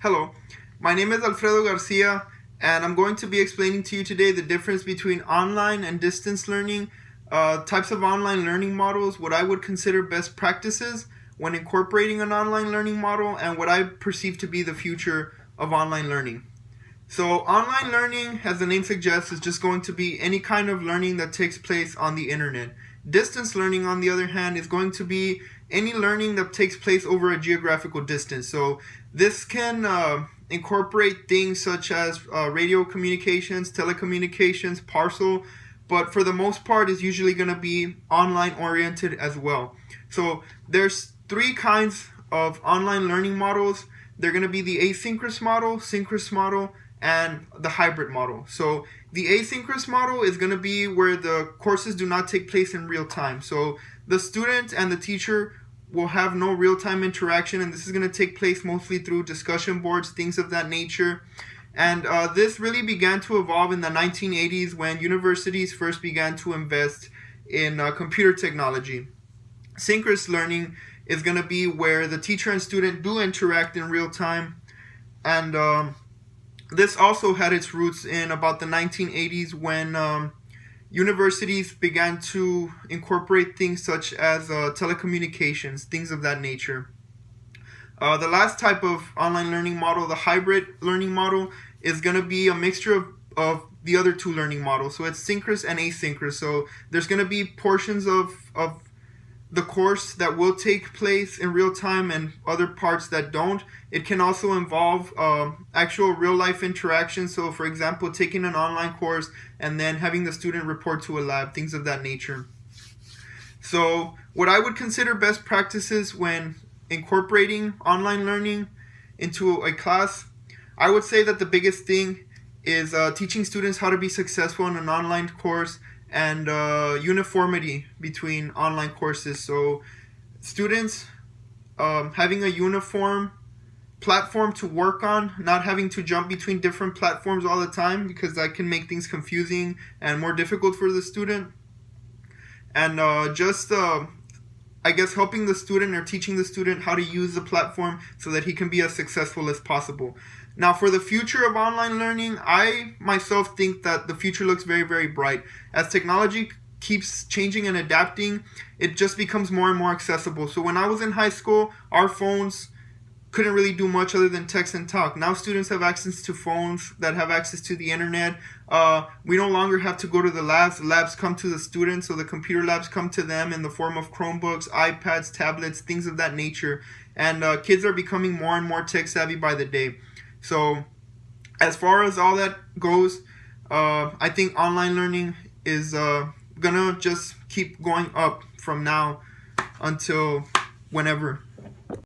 Hello, my name is Alfredo Garcia, and I'm going to be explaining to you today the difference between online and distance learning, types of online learning models, what I would consider best practices when incorporating an online learning model, and what I perceive to be the future of online learning. So, online learning, as the name suggests, is just going to be any kind of learning that takes place on the internet. Distance learning, on the other hand, is going to be any learning that takes place over a geographical distance. So, this can incorporate things such as radio communications, telecommunications, parcel, but for the most part, is usually going to be online oriented as well. So, there's three kinds of online learning models. They're going to be the asynchronous model, synchronous model, and the hybrid model. So the asynchronous model is going to be where the courses do not take place in real time. So the student and the teacher will have no real-time interaction, and this is going to take place mostly through discussion boards, things of that nature. And this really began to evolve in the 1980s when universities first began to invest in computer technology. Synchronous learning is going to be where the teacher and student do interact in real time, and this also had its roots in about the 1980s when universities began to incorporate things such as telecommunications, things of that nature. The last type of online learning model, the hybrid learning model, is going to be a mixture of the other two learning models. So it's synchronous and asynchronous. So there's going to be portions of the course that will take place in real time and other parts that don't. It can also involve actual real life interaction. So for example, taking an online course and then having the student report to a lab, things of that nature. So what I would consider best practices when incorporating online learning into a class, I would say that the biggest thing is teaching students how to be successful in an online course, and uniformity between online courses. So students having a uniform platform to work on, not having to jump between different platforms all the time, because that can make things confusing and more difficult for the student. And I guess helping the student or teaching the student how to use the platform so that he can be as successful as possible. Now, for the future of online learning, I myself think that the future looks very, very bright. As technology keeps changing and adapting, it just becomes more and more accessible. So when I was in high school, our phones couldn't really do much other than text and talk. Now students have access to phones that have access to the internet. We no longer have to go to the labs. The labs come to the students, so the computer labs come to them in the form of Chromebooks, iPads, tablets, things of that nature. And kids are becoming more and more tech savvy by the day. So as far as all that goes, I think online learning is gonna just keep going up from now until whenever.